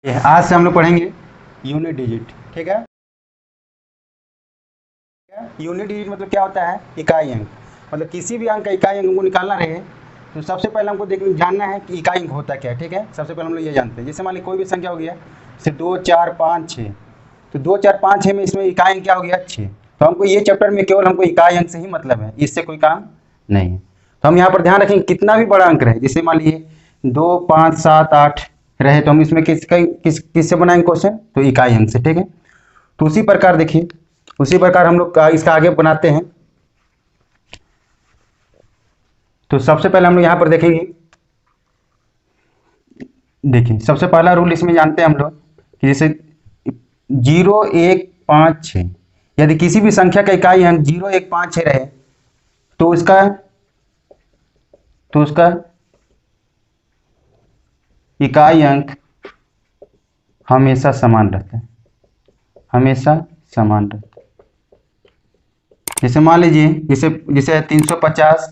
आज से हम लोग पढ़ेंगे यूनिट डिजिट। ठीक है, यूनिट डिजिट मतलब क्या होता है? इकाई अंक। मतलब किसी भी अंक का इकाई अंक को निकालना रहे तो सबसे पहले हमको जानना है कि इकाई अंक होता क्या है। ठीक है, सबसे पहले हम लोग ये जानते हैं। जैसे मान ली कोई भी संख्या हो गया, जैसे 2 4 5 6, तो 2 4 5 6 में इसमें इकाई अंक क्या हो गया? 6। तो हमको ये चैप्टर में केवल हमको इकाई अंक से ही मतलब है, इससे कोई काम नहीं है। तो हम यहाँ पर ध्यान रखेंगे कितना भी बड़ा अंक रहे, जैसे मान लीजिए 2 5 7 8 रहे, तो हम इसमें किससे बनाएंगे क्वेश्चन? तो इकाई अंक से। ठीक है, तो उसी प्रकार देखिए, उसी प्रकार हम लोग इसका आगे बनाते हैं। तो सबसे पहले हम लोग यहाँ पर देखेंगे, देखिए सबसे पहला रूल इसमें जानते हैं हम लोग कि जैसे 0 1 5 6, यदि किसी भी संख्या का इकाई अंक 0 1 5 6 रहे तो उसका इकाई अंक हमेशा समान रहता है, हमेशा समान रहता है। जैसे मान लीजिए जैसे 350,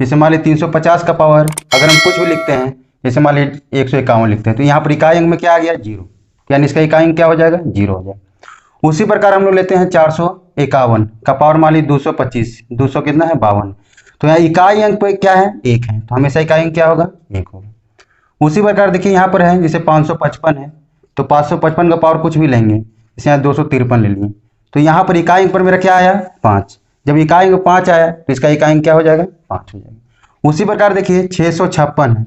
जैसे मान लीजिए 350 का पावर अगर हम कुछ भी लिखते हैं, जैसे मान लीजिए 151 लिखते हैं, तो यहाँ पर इकाई अंक में क्या आ गया? 0, यानी इसका इकाई अंक क्या हो जाएगा? 0 हो जाएगा। उसी प्रकार हम लोग लेते हैं 451 का पावर मान लीजिए 225, 200 कितना है? 52, तो यहाँ इकाई अंक पे क्या है? 1 है, तो हमेशा इकाई अंक क्या होगा? 1 होगा। उसी प्रकार देखिए यहाँ पर है जैसे 555 है, तो 555 का पावर कुछ भी लेंगे, जैसे यहाँ 253 ले लिए, तो यहाँ पर इकाई अंक पर मेरा क्या आया? 5। जब इकाई अंक 5 आया तो इसका इकाई अंक क्या हो जाएगा? 5 हो जाएगा। उसी प्रकार देखिए 656 है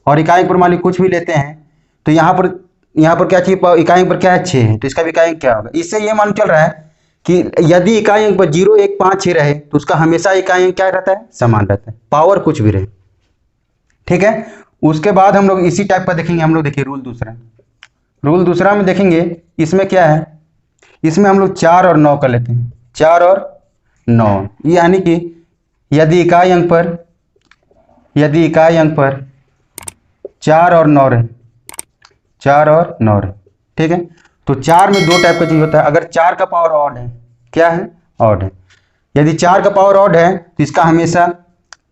और इकाई अंक पर मान लीजिए कुछ भी लेते हैं, तो यहाँ पर क्या चाहिए? इकाई अंक पर क्या है? 6 है, तो इसका भी इकाई अंक क्या होगा? इससे ये मालूम चल रहा है कि यदि इकाई अंक पर 0 1 5 6 रहे तो उसका हमेशा इकाई अंक क्या रहता है? समान रहता है, पावर कुछ भी रहे। ठीक है, उसके बाद हम लोग इसी टाइप का देखेंगे। हम लोग देखिए रूल दूसरा में देखेंगे, इसमें क्या है? इसमें हम लोग 4 और 9 कर लेते हैं, 4 और 9, यानी कि यदि इकाई अंक पर 4 और 9 रहे, 4 और 9 रहे, ठीक है, तो 4 में 2 टाइप का चीज होता है। अगर 4 का पावर ऑड है, क्या है? ऑड है। यदि 4 का पावर ऑड है तो इसका हमेशा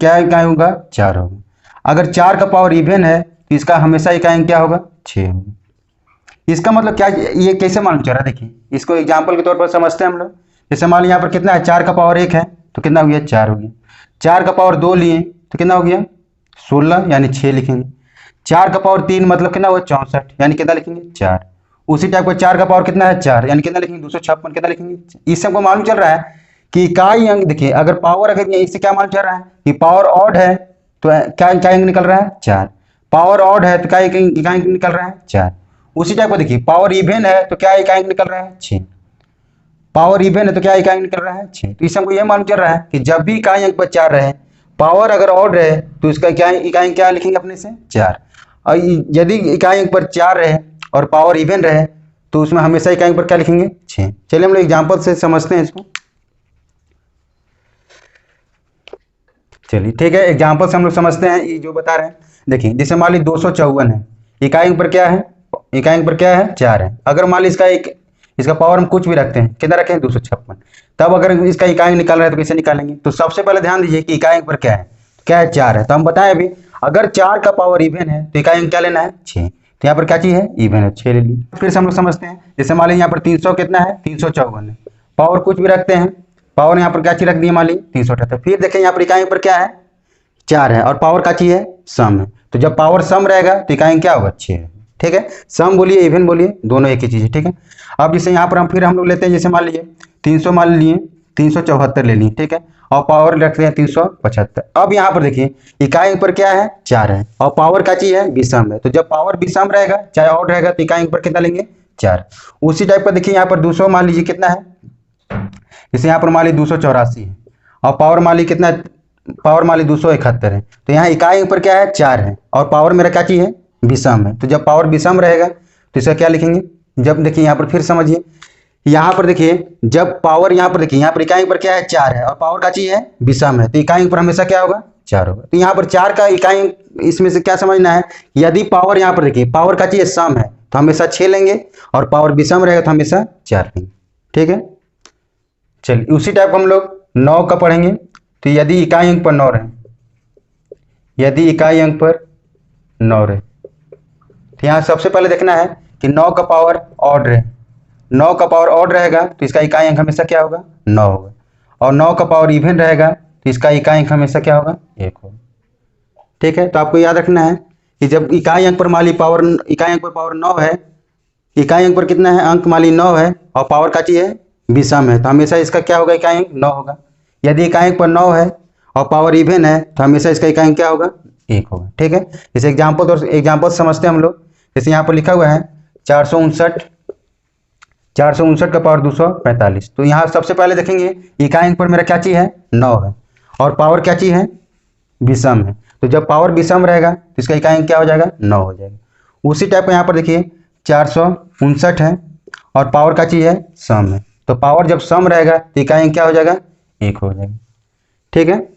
क्या इकाई होगा? 4 होगा। अगर 4 का पावर इवन है तो इसका हमेशा इकाई अंक क्या होगा? 6 होगा। इसका मतलब क्या, ये कैसे मालूम चल रहा है? देखिए इसको एग्जाम्पल के तौर पर समझते हैं हम लोग। जैसे मान लीजिए यहाँ पर कितना है? 4 का पावर 1 है, तो कितना हो गया? 4 हो गया। 4 का पावर 2 लिए तो कितना हो गया? 16, यानी 6 लिखेंगे। 4 का पावर 3 मतलब कितना हुआ? 64, यानी कितना लिखेंगे? 4। उसी टाइप का 4 का पावर कितना है? 4, यानी कितना लिखेंगे? 256, कितना लिखेंगे? इससे हमको मालूम चल रहा है कि इकाई अंक, देखिए अगर पावर, अगर इससे क्या मालूम चल रहा है कि पावर ऑड है तो क्या इकाई अंक निकल रहा है? 4। पावर ऑड है तो क्या इकाई अंक निकल रहा है? 4। उसी टाइप को देखिए पावर इवन है तो क्या इकाई अंक निकल रहा है? 6। पावर इवन है तो क्या इकाई अंक निकल रहा है? 6। तो इससे हमको यह मालूम चल रहा है कि जब भी इकाई अंक पर 4 रहे, पावर अगर ऑड रहे तो इसका इकाई अंक क्या लिखेंगे अपने से? 4। और यदि इकाई अंक पर 4 रहे और पावर इवन रहे तो उसमें हमेशा इकाई अंक पर क्या लिखेंगे? 6। चलिए हम लोग एग्जाम्पल से समझते हैं इसको। चलिए ठीक है, एग्जाम्पल से हम लोग समझते हैं ये जो बता रहे हैं। देखिए जैसे मान लीजिए 254 है, इकाई अंक पर क्या है? इकाई अंक पर क्या है? 4 है। अगर मान लीजिए इसका पावर हम कुछ भी रखते हैं, कितना रखें? 256, तब अगर इसका इकाई अंक निकाल रहा है तो कैसे निकालेंगे? तो सबसे पहले ध्यान दीजिए कि इकाई अंक पर क्या है? क्या है? 4 है। तो हम बताएं अभी, अगर 4 का पावर इवन है तो इकाई अंक क्या लेना है? 6। तो यहाँ पर क्या चीज है? इवन है, 6 ले ली। फिर से हम लोग समझते हैं, जैसे मान लीजिए यहाँ पर 300 कितना है? 354 है। पावर कुछ भी रखते हैं, पावर यहाँ पर क्या चीज रख दी? मान ली 378। फिर देखें यहाँ पर इकाई पर क्या है? 4 है, और पावर का चीज है? सम है। तो जब पावर सम रहेगा तो इकाई क्या होगा? 6 है। ठीक है, सम बोलिए इवन बोलिए, दोनों एक ही चीज है। ठीक है, अब जैसे यहाँ पर हम लोग लेते हैं, जैसे मान लीजिए 300 मान लिए, 374 ले लिए, ठीक है, और पावर रखते हैं 375। अब यहाँ पर देखिए इकाई पर क्या है? 4 है, और पावर का चीज है? विषम है। तो जब पावर विषम रहेगा, चाहे ऑड रहेगा, तो इकाई पर कितना लेंगे? 4। उसी टाइप का देखिए यहाँ पर 200 मान लीजिए कितना है? जैसे यहाँ पर मान लीजिए 284 है, और पावर मान लीजिए कितना है? पावर मान लीजिए 271 है। तो यहाँ इकाई पर क्या है? 4 है, और पावर मेरा क्या चीज है? विषम है। तो जब पावर विषम रहेगा तो इसका क्या लिखेंगे? जब देखिए यहाँ पर फिर समझिए, यहाँ पर देखिए जब पावर, यहाँ पर देखिए यहाँ पर इकाई पर क्या है? 4 है, और पावर का चीज है? विषम है। तो इकाई पर हमेशा क्या होगा? 4 होगा। तो यहाँ पर 4 का इकाई, इसमें से क्या समझना है? यदि पावर, यहाँ पर देखिए पावर का चीज सम है तो हमेशा 6 लेंगे, और पावर विषम रहेगा तो हमेशा 4 लेंगे। ठीक है, चलिए उसी टाइप हम लोग 9 का पढ़ेंगे। तो यदि इकाई अंक पर 9 रहे, यदि इकाई अंक पर 9 रहे, तो यहाँ सबसे पहले देखना है कि 9 का पावर ऑड रहे, 9 का पावर ऑड रहेगा तो इसका इकाई अंक हमेशा क्या होगा 9 होगा, और 9 का पावर इवन रहेगा तो इसका इकाई अंक हमेशा क्या होगा 1 होगा। ठीक है, तो आपको याद रखना है कि जब इकाई अंक पर मान ली पावर, इकाई अंक पर पावर 9 है, इकाई अंक पर कितना है अंक मान ली 9 है और पावर का चीज है विषम है, तो हमेशा इसका क्या होगा इकाई अंक 9 होगा। यदि इकाई अंक पर 9 है और पावर इवन है तो हमेशा इसका इकाई अंक क्या होगा 1 होगा। ठीक है, जैसे एग्जाम्पल समझते हैं हम लोग। जैसे यहाँ पर लिखा हुआ है 459 का पावर 245, तो यहाँ सबसे पहले देखेंगे इकाई अंक पर मेरा क्या चीज है 9 है और पावर क्या चीज है विषम है, तो जब पावर विषम रहेगा तो इसका इकाई अंक क्या हो जाएगा 9 हो जाएगा। उसी टाइप का यहाँ पर देखिए 459 है और पावर का चीज है सम है, तो पावर जब सम रहेगा तो इकाई अंक क्या हो जाएगा 1 हो जाएगा। ठीक है,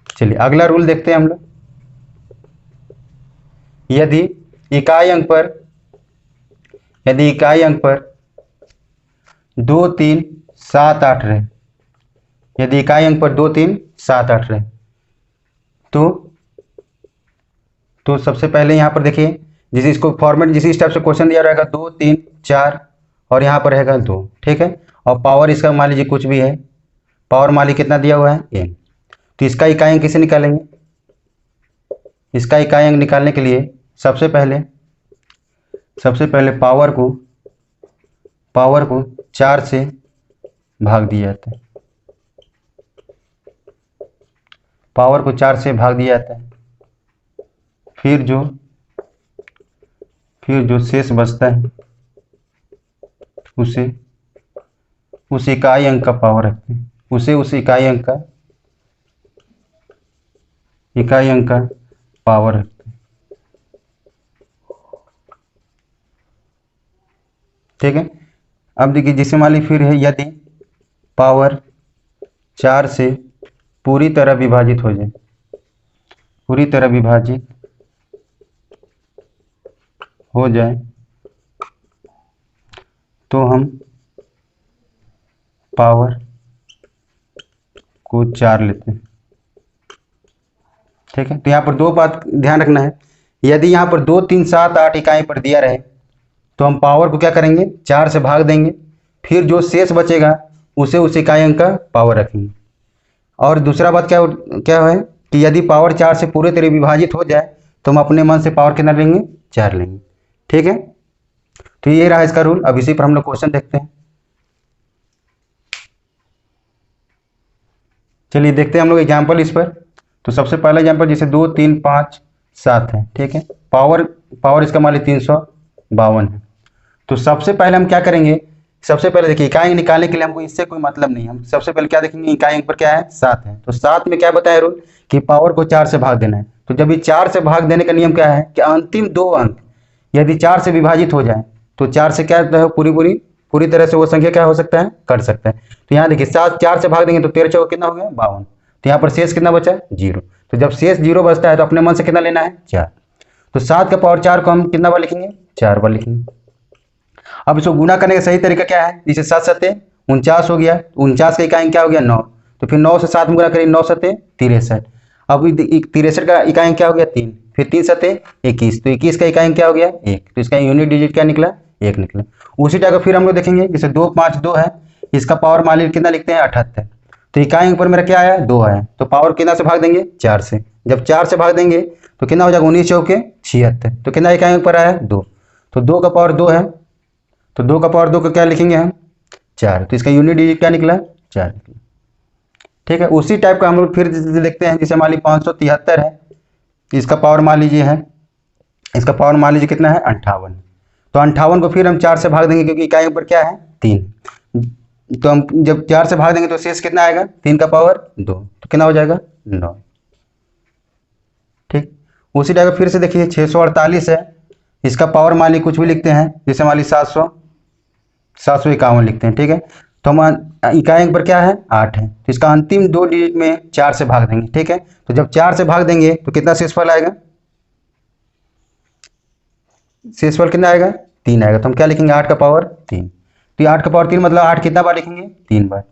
चलिए अगला रूल देखते हैं हम लोग। यदि इकाई अंक पर 2 3 7 8 रहे, यदि इकाई अंक पर 2 3 7 8 रहे तो सबसे पहले यहाँ पर देखिए इसको फॉर्मेट जिस टाइप से क्वेश्चन दिया रहेगा 2 3 4 और यहाँ पर रहेगा 2। ठीक है, और पावर इसका मान लीजिए कुछ भी है, पावर मान लीजिए कितना दिया हुआ है n, तो इसका इकाई अंक किसे निकालेंगे, इसका इकाई अंक निकालने के लिए सबसे पहले पावर को 4 से भाग दिया जाता है, पावर को 4 से भाग दिया जाता है, फिर जो शेष बचता है उसे उस इकाई अंक का पावर रखते हैं, उसे उस इकाई अंक का पावर रखते हैं। ठीक है, अब देखिए जिसे मान ली फिर है यदि पावर 4 से पूरी तरह विभाजित हो जाए, तो हम पावर को 4 लेते हैं। ठीक है, तो यहाँ पर दो बात ध्यान रखना है, यदि यहाँ पर 2 3 7 8 इकाई पर दिया रहे तो हम पावर को क्या करेंगे 4 से भाग देंगे, फिर जो शेष बचेगा उसे उस इकाई अंक का पावर रखेंगे। और दूसरा बात क्या है कि यदि पावर 4 से पूरी तरह विभाजित हो जाए तो हम अपने मन से पावर कितना लेंगे 4 लेंगे। ठीक है, तो ये रहा इसका रूल। अब इसी पर हम लोग क्वेश्चन देखते हैं। चलिए देखते हैं हम लोग एग्जाम्पल इस पर। तो सबसे पहला एग्जाम्पल जैसे 2 3 5 7 है। ठीक है, पावर इसका मान लीजिए 352 है। तो सबसे पहले हम क्या करेंगे, सबसे पहले देखिए इकाई निकालने के लिए हमको इससे कोई मतलब नहीं, हम सबसे पहले क्या देखेंगे इकाई अंक पर क्या है 7 है, तो 7 में क्या बताया रूल कि पावर को 4 से भाग देना है। तो जब ये 4 से भाग देने का नियम क्या है कि अंतिम 2 अंक यदि 4 से विभाजित हो जाए तो 4 से क्या है पूरी तरह से वो संख्या क्या हो सकता है कर सकता है। तो यहाँ देखिए 7 4 से भाग देंगे तो 13 चौका कितना हो गया 52, तो यहाँ पर शेष कितना बचा 0। तो जब शेष 0 बचता है तो अपने मन से कितना लेना है 4, तो 7 का पावर 4 को हम कितना बार लिखेंगे 4 बार लिखेंगे। अब इसको गुना करने का सही तरीका क्या है, जैसे 7 7 49 हो गया, 49 का इकाई क्या हो गया 9, तो फिर 9 से 7 में गुना करेंगे 9 7 63। अब 63 का इकाई क्या हो गया 3, फिर 3 7 21, तो 21 का इकाई क्या हो गया 1, तो इसका यूनिट डिजिट क्या निकला 1 निकला। उसी टाइप का फिर हम लोग देखेंगे जैसे 2 5 2 है, इसका पावर मान लीजिए कितना लिखते हैं 78, तो इकाई पर मेरा क्या आया 2 आया, तो पावर कितना से भाग देंगे 4 से, जब 4 से भाग देंगे तो कितना हो जाएगा 19 चौके 76, तो कितना इकाई पर आया 2, तो 2 का पावर 2 है, तो 2 का पावर 2 का क्या लिखेंगे हम 4, तो इसका यूनिट डिजिट क्या निकला 4 निकला। ठीक है, उसी टाइप का हम लोग फिर देखते हैं जैसे मान लीजिए 573 है, इसका पावर मान लीजिए है, इसका पावर मान लीजिए कितना है 58, तो 58 को फिर हम 4 से भाग देंगे क्योंकि इकाई पर क्या है 3, तो हम जब 4 से भाग देंगे तो शेष कितना आएगा 3 का पावर 2, तो कितना हो जाएगा 9। ठीक, उसी टाइप फिर से देखिए 648 है, इसका पावर मान लीजिए कुछ भी लिखते हैं, जैसे मान लीजिए 751 लिखते हैं। ठीक है, तो हम इकाई अंक पर क्या है 8 है, तो इसका अंतिम 2 डिजिट में 4 से भाग देंगे। ठीक है, तो जब 4 से भाग देंगे तो कितना शेषफल आएगा, शेषफल कितना आएगा 3 आएगा, तो हम क्या लिखेंगे 8 का पावर 3, तो 8 का पावर 3 मतलब 8 कितना बार लिखेंगे 3 बार,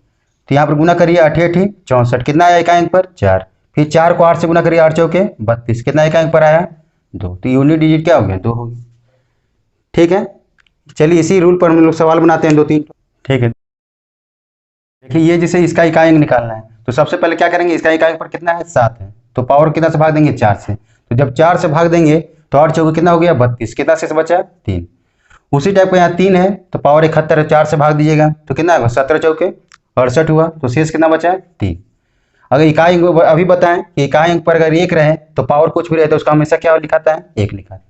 तो यहाँ पर गुना करिए 8 8 64, कितना आया इकाई अंक पर 4, फिर 4 को 8 से गुना करिए 8 चौके 32, कितना इकाई अंक पर आया 2, तो यूनिट डिजिट क्या हो गया 2 हो गया। ठीक है, चलिए इसी रूल पर हम लोग सवाल बनाते हैं 2-3। ठीक है, देखिए ये जैसे इसका इकाई अंक निकालना है, तो सबसे पहले क्या करेंगे, इसका इकाई अंक पर कितना है 7 है, तो पावर कितना से भाग देंगे 4 से, तो जब 4 से भाग देंगे तो 8 चौके कितना हो गया 32, कितना शेष बचा 3। उसी टाइप का यहाँ 3 है तो पावर 71 है, 4 से भाग दीजिएगा तो कितना है 17 चौके 68 हुआ, तो शेष कितना बचा है 3। अगर इकाई अंक अभी बताएं कि इकाई अंक पर अगर 1 रहे तो पावर कुछ भी रहे तो उसका हमेशा क्या लिखाता है 1 लिखा है।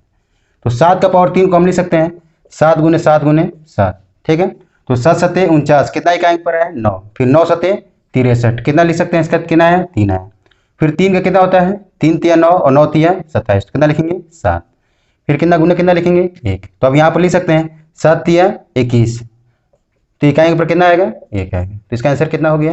तो 7 का पावर 3 को हम लिख सकते हैं 7 गुने 7 गुने 7, ठीक है। तो 7 सत्ते 49, कितना इकाई अंक पर है 9, फिर 9 सत्ते 63, कितना लिख सकते हैं इसका कितना है 3 है। फिर 3 का कितना होता है 3 तिया 9 और 9 तिया 27, कितना लिखेंगे 7। फिर कितना गुने कितना लिखेंगे 1, तो अब यहाँ पर लिख सकते हैं 7 तिया 21, तो इकाई अंक पर कितना आएगा 1 आएगा, तो इसका आंसर कितना हो गया